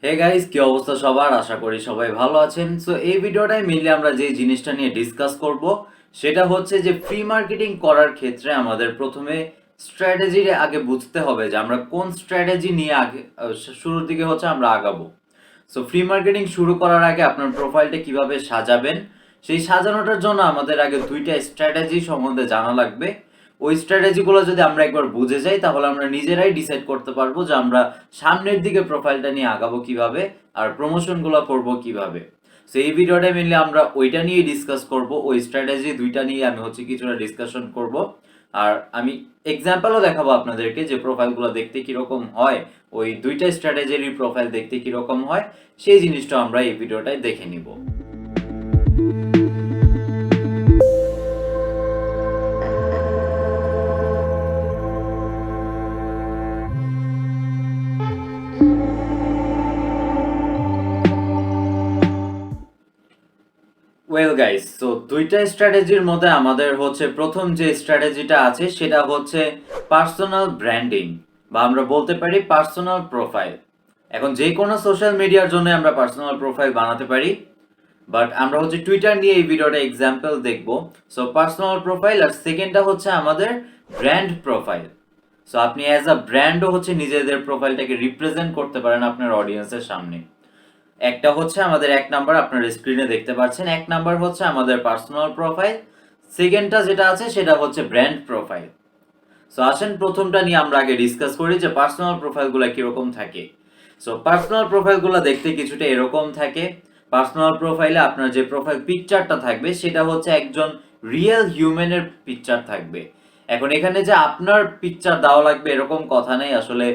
Hey guys, কি অবস্থা সবার? আশা করি সবাই ভালো আছেন। সো এই ভিডিওটাই মেইনলি আমরা যে জিনিসটা নিয়ে ডিসকাস করব সেটা হচ্ছে যে ফ্রি মার্কেটিং করার ক্ষেত্রে আমাদের প্রথমে স্ট্র্যাটেজি আগে বুঝতে হবে যে আমরা কোন স্ট্র্যাটেজি নিয়ে আগে শুরুর দিকে হচ্ছে আমরা আগাবো। সো ফ্রি মার্কেটিং শুরু করার আগে আপনার প্রোফাইলটা কিভাবে সাজাবেন সেই সাজানোটার জন্য আমাদের আগে দুইটা স্ট্র্যাটেজি সম্বন্ধে জানা লাগবে। ওই স্ট্র্যাটেজিগুলো যদি আমরা একবার বুঝে যাই তাহলে আমরা নিজেরাই ডিসাইড করতে পারবো যে আমরা সামনের দিকে প্রোফাইলটা নিয়ে আগাবো কিভাবে আর প্রমোশনগুলো করব কিভাবে। সো এই ভিডিওটা মেনলি আমরা ওইটা নিয়ে ডিসকাস করব, ওই স্ট্র্যাটেজি দুইটা নিয়ে আমি হচ্ছে কিছুটা ডিসকাশন করব। আর আমি এক্সাম্পলও দেখাবো আপনাদেরকে যে প্রোফাইলগুলো দেখতে কিরকম হয়, ওই দুইটা স্ট্র্যাটেজির প্রোফাইল দেখতে কিরকম হয় সেই জিনিসটা আমরা এই ভিডিওটায় দেখে নিব। ওয়েল গাইস, তো দুইটা স্ট্র্যাটেজির মধ্যে আমাদের হচ্ছে প্রথম যে স্ট্র্যাটেজিটা আছে সেটা হচ্ছে পার্সোনাল ব্র্যান্ডিং, বা আমরা বলতে পারি পার্সোনাল প্রোফাইল। এখন যে কোনো সোশ্যাল মিডিয়ার জন্য আমরা পার্সোনাল প্রোফাইল বানাতে পারি, বাট আমরা হচ্ছে টুইটার নিয়ে এই ভিডিওটা এক্সাম্পল দেখব। সো পার্সোনাল প্রোফাইল, আর সেকেন্ডটা হচ্ছে আমাদের ব্র্যান্ড প্রোফাইল। সো আপনি অ্যাজ আ ব্র্যান্ডও হচ্ছে নিজেদের প্রোফাইলটাকে রিপ্রেজেন্ট করতে পারেন আপনার অডিয়েন্সের সামনে। একটা হচ্ছে আমাদের এক নাম্বার, আপনার স্ক্রিনে দেখতে পাচ্ছেন, এক নাম্বার হচ্ছে আমাদের পার্সোনাল প্রোফাইল, সেকেন্ডটা যেটা আছে সেটা হচ্ছে ব্র্যান্ড প্রোফাইল। সো আসেন প্রথমটা নিয়ে আমরা আগে ডিসকাস করি যে পার্সোনাল প্রোফাইলগুলো কিরকম থাকে। সো পার্সোনাল প্রোফাইলগুলো দেখতে কিছুটা এরকম থাকে। পার্সোনাল প্রোফাইলে আপনার যে প্রোফাইল পিকচারটা থাকবে সেটা হচ্ছে একজন রিয়েল হিউম্যানের পিকচার থাকবে। এখন এখানে যে আপনার পিকচার দেওয়া লাগবে এরকম কথা নেই। আসলে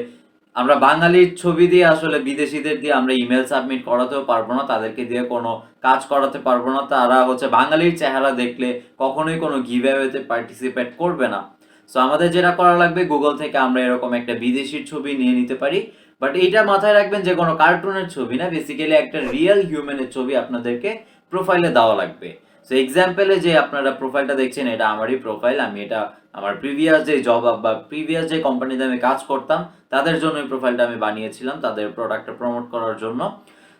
আমরা বাঙালির ছবি দিয়ে আসলে বিদেশিদের দিয়ে আমরা ইমেল সাবমিট করাতেও পারবো না, তাদেরকে দিয়ে কোনো কাজ করাতে পারবো না। তারা হচ্ছে বাঙালির চেহারা দেখলে কখনোই কোনো গিভঅ্যাওয়েতে পার্টিসিপেট করবে না। সো আমাদের যেটা করা লাগবে, গুগল থেকে আমরা এরকম একটা বিদেশির ছবি নিয়ে নিতে পারি, বাট এইটা মাথায় রাখবেন যে কোনো কার্টুনের ছবি না, বেসিক্যালি একটা রিয়েল হিউম্যানের ছবি আপনাদেরকে প্রোফাইলে দেওয়া লাগবে। সো এক্সাম্পলে যে আপনারা প্রোফাইলটা দেখছেন এটা আমারই প্রোফাইল। আমি এটা আমার প্রিভিয়াস যে জব বা প্রিভিয়াস যে কোম্পানিতে আমি কাজ করতাম তাদের জন্য এই প্রোফাইলটা আমি বানিয়েছিলাম, তাদের প্রোডাক্টটা প্রমোট করার জন্য।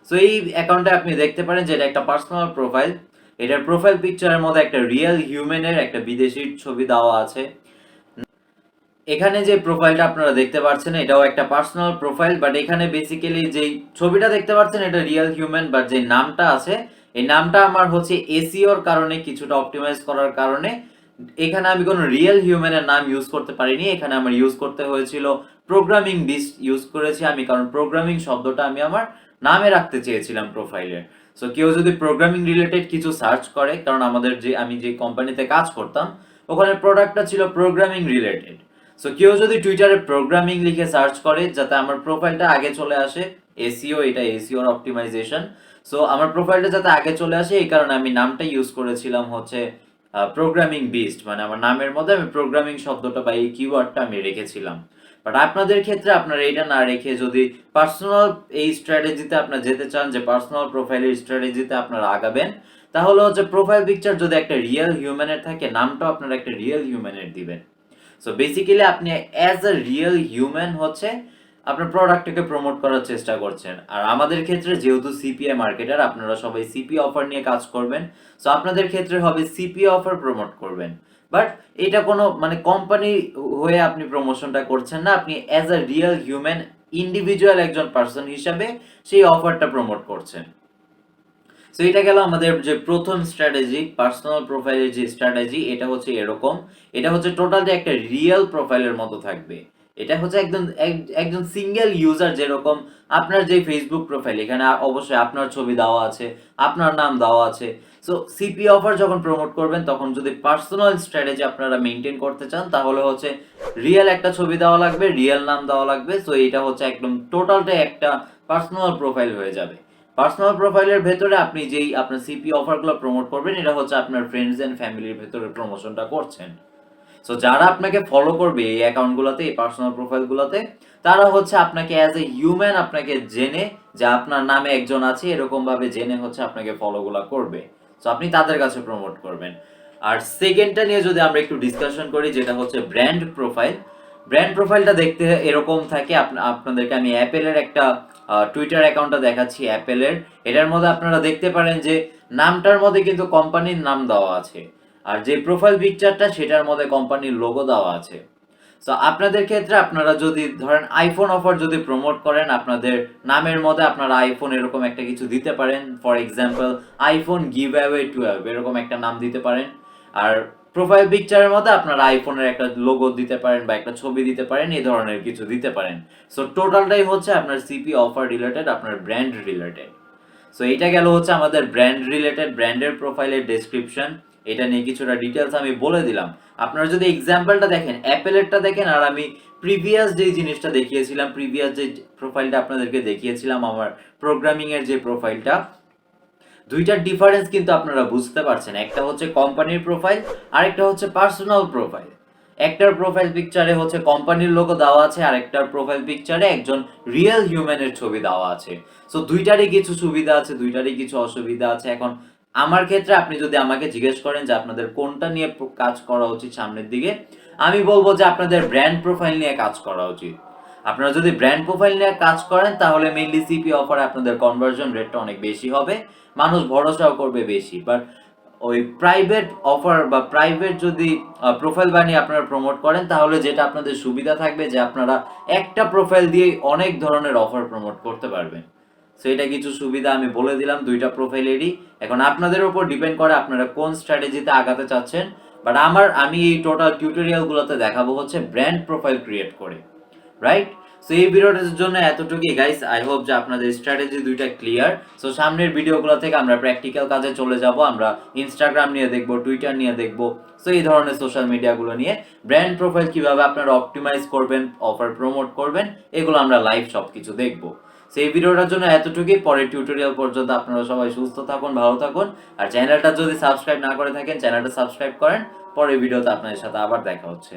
সো এই অ্যাকাউন্টে আপনি দেখতে পারেন যে এটা একটা পার্সোনাল প্রোফাইল। এটার প্রোফাইল পিকচারের মধ্যে একটা রিয়েল হিউম্যানের একটা বিদেশির ছবি দেওয়া আছে। এখানে যে প্রোফাইলটা আপনারা দেখতে পাচ্ছেন এটাও একটা পার্সোনাল প্রোফাইল, বাট এখানে বেসিক্যালি যেই ছবিটা দেখতে পাচ্ছেন এটা রিয়েল হিউম্যান, বাট যে নামটা আছে এই নামটা আমার হচ্ছে এসইওর কারণে, কিছুটা অপটিমাইজ করার কারণে এখানে আমি কোনো রিয়েল হিউম্যানের নাম ইউজ করতে পারিনি। এখানে আমার ইউজ করতে হয়েছিল প্রোগ্রামিং বিস্ট ইউজ করেছি আমি, কারণ প্রোগ্রামিং শব্দটা আমি আমার নামে রাখতে চেয়েছিলাম প্রোফাইলের। সো কেউ যদি প্রোগ্রামিং রিলেটেড কিছু সার্চ করে, কারণ আমাদের যে আমি যে কোম্পানিতে কাজ করতাম ওখানে প্রোডাক্টটা ছিল প্রোগ্রামিং রিলেটেড। সো কেউ যদি টুইটারে প্রোগ্রামিং লিখে সার্চ করে যাতে আমার প্রোফাইলটা আগে চলে আসে, এসইও, এটা এসইওর অপটিমাইজেশন। সো আমার প্রোফাইলটা যাতে আগে চলে আসে এই কারণে আমি নামটা ইউজ করেছিলাম হচ্ছে প্রোগ্রামিং বিস্ট, মানে আমার নামের মধ্যে আমি প্রোগ্রামিং শব্দটা বা এই কিওয়ার্ডটা আমি রেখেছিলাম। বাট আপনাদের ক্ষেত্রে আপনারা এটা না রেখে যদি পার্সোনাল এই স্ট্র্যাটেজিতে আপনারা যেতে চান, যে পার্সোনাল প্রোফাইলের স্ট্র্যাটেজিতে আপনারা আগাবেন, তাহলে হচ্ছে প্রোফাইল পিকচার যদি একটা রিয়েল হিউম্যানের থাকে নামটাও আপনারা একটা রিয়েল হিউম্যানের দিবেন। সো বেসিক্যালি আপনি অ্যাজ আ রিয়েল হিউম্যান হচ্ছে আপনার প্রোডাক্টটাকে প্রমোট করার চেষ্টা করছেন। আর আমাদের ক্ষেত্রে যেহেতু সিপিএ মার্কেটার, আপনারা সবাই সিপিএ অফার নিয়ে কাজ করবেন। সো আপনাদের ক্ষেত্রে হবে সিপিএ অফার প্রমোট করবেন, বাট এটা কোনো মানে কোম্পানি হয়ে আপনি প্রমোশনটা করছেন না, আপনি as a real human individual একজন পার্সন হিসাবে সেই অফারটা প্রমোট করছেন। সো এটা গেল আমাদের যে প্রথম স্ট্র্যাটেজি, পার্সোনাল প্রোফাইলের যে স্ট্র্যাটেজি, এটা হচ্ছে এরকম। এটা হচ্ছে টোটালি একটা রিয়েল প্রোফাইলের মতো থাকবে। এটা হচ্ছে একজন সিঙ্গেল ইউজার, যেরকম আপনার যে ফেসবুক প্রোফাইল, এখানে অবশ্যই আপনার ছবি দেওয়া আছে, আপনার নাম দেওয়া আছে। সো সিপি অফার যখন প্রমোট করবেন তখন যদি পার্সোনাল স্ট্র্যাটেজি আপনারা মেনটেন করতে চান তাহলে হচ্ছে রিয়েল একটা ছবি দেওয়া লাগবে, রিয়েল নাম দেওয়া লাগবে। সো এটা হচ্ছে একদম টোটালটাই একটা পার্সোনাল প্রোফাইল হয়ে যাবে। পার্সোনাল প্রোফাইলের ভেতরে আপনি যেই আপনার সিপি অফারগুলো প্রমোট করবেন এটা হচ্ছে আপনার ফ্রেন্ডস এন্ড ফ্যামিলির ভেতরে প্রমোশনটা করছেন। সো যারা আপনাকে ফলো করবে এই অ্যাকাউন্টগুলোতে, এই পার্সোনাল প্রোফাইলগুলোতে, তারা হচ্ছে আপনাকে অ্যাজ এ হিউম্যান আপনাকে জেনে যে আপনার নামে একজন আছে এরকম ভাবে জেনে হচ্ছে আপনাকে ফলোগুলো করবে। সো আপনি তাদের কাছে প্রমোট করবেন। আর সেকেন্ডটা নিয়ে যদি আমরা একটু ডিসকাশন করি, যেটা হচ্ছে ব্র্যান্ড প্রোফাইল। ব্র্যান্ড প্রোফাইলটা দেখতে এরকম থাকে। আপনাদেরকে আমি অ্যাপেলের একটা টুইটার অ্যাকাউন্টটা দেখাচ্ছি অ্যাপেলের। এটার মধ্যে আপনারা দেখতে পারেন যে নামটার মধ্যে কিন্তু কোম্পানির নাম দেওয়া আছে, আর যে প্রোফাইল পিকচারটা সেটার মধ্যে কোম্পানির লোগো দেওয়া আছে। সো আপনাদের ক্ষেত্রে আপনারা যদি ধরেন আইফোন অফার যদি প্রমোট করেন, আপনাদের নামের মধ্যে আপনারা আইফোন এরকম একটা কিছু দিতে পারেন। For example iPhone give away 12 এরকম একটা নাম দিতে পারেন। আর প্রোফাইল পিকচারের মধ্যে আপনারা আইফোনের একটা লোগো দিতে পারেন বা একটা ছবি দিতে পারেন, এই ধরনের কিছু দিতে পারেন। সো টোটালটাই হচ্ছে আপনার সিপি অফার রিলেটেড, আপনার ব্র্যান্ড রিলেটেড। সো এটা গেল হচ্ছে আমাদের ব্র্যান্ড রিলেটেড, ব্র্যান্ডের প্রোফাইলের ডেসক্রিপশন। এটা নিয়ে কিছুটা ডিটেলস আমি বলে দিলাম। আপনারা যদি এক্সাম্পলটা দেখেন, অ্যাপেলেরটা দেখেন, আর আমি প্রিভিয়াস যে জিনিসটা দেখিয়েছিলাম, প্রিভিয়াস যে প্রোফাইলটা আপনাদেরকে দেখিয়েছিলাম, আমার প্রোগ্রামিং এর যে প্রোফাইলটা, দুইটার ডিফারেন্স কিন্তু আপনারা বুঝতে পারছেন। একটা হচ্ছে কোম্পানির প্রোফাইল, আরেকটা হচ্ছে পার্সোনাল প্রোফাইল। একটার প্রোফাইল পিকচারে হচ্ছে কোম্পানির লোগো দেওয়া আছে, আর একটার প্রোফাইল পিকচারে একজন রিয়েল হিউম্যানের ছবি দেওয়া আছে। সো দুইটারই কিছু সুবিধা আছে, দুইটারই কিছু অসুবিধা আছে। এখন আমার ক্ষেত্রে আপনি যদি আমাকে জিজ্ঞেস করেন যে আপনাদের কোনটা নিয়ে কাজ করা উচিত সামনের দিকে, আমি বলবো যে আপনাদের ব্র্যান্ড প্রোফাইল নিয়ে কাজ করা উচিত। আপনারা যদি ব্র্যান্ড প্রোফাইল নিয়ে কাজ করেন তাহলে মেইনলি সিপি অফারে আপনাদের কনভার্সন রেটটা অনেক বেশি হবে, মানুষ ভরসাও করবে বেশি। বাট ওই প্রাইভেট অফার বা প্রাইভেট যদি প্রোফাইল বানিয়ে আপনারা প্রমোট করেন, তাহলে যেটা আপনাদের সুবিধা থাকবে যে আপনারা একটা প্রোফাইল দিয়ে অনেক ধরনের অফার প্রমোট করতে পারবেন। সো এটা কিছু সুবিধা আমি বলে দিলাম দুইটা প্রোফাইলেরই। এখন আপনাদের উপর ডিপেন্ড করে আপনারা কোন স্ট্র্যাটেজিতে আগাতে চাচ্ছেন। বাট আমি এই টোটাল টিউটোরিয়ালগুলোতে দেখাবো হচ্ছে ব্র্যান্ড প্রোফাইল ক্রিয়েট করে, রাইট? সো এই ভিডিওটার জন্য এতটুকুই গাইস। আই হোপ যে আপনাদের স্ট্র্যাটেজি দুইটা ক্লিয়ার। সো সামনের ভিডিওগুলো থেকে আমরা প্র্যাকটিক্যাল কাজে চলে যাব। আমরা ইনস্টাগ্রাম নিয়ে দেখব, টুইটার নিয়ে দেখব। সো এই ধরনের সোশ্যাল মিডিয়াগুলো নিয়ে ব্র্যান্ড প্রোফাইল কিভাবে আপনারা অপটিমাইজ করবেন, অফার প্রমোট করবেন, এগুলো আমরা লাইভ সবকিছু দেখব। সো এই ভিডিওটার জন্য এতটুকুই। পরের টিউটোরিয়াল পর্যন্ত আপনারা সবাই সুস্থ থাকুন, ভালো থাকুন। আর চ্যানেলটা যদি সাবস্ক্রাইব না করে থাকেন, চ্যানেলটা সাবস্ক্রাইব করেন। পরের ভিডিওতে আপনাদের সাথে আবার দেখা হচ্ছে।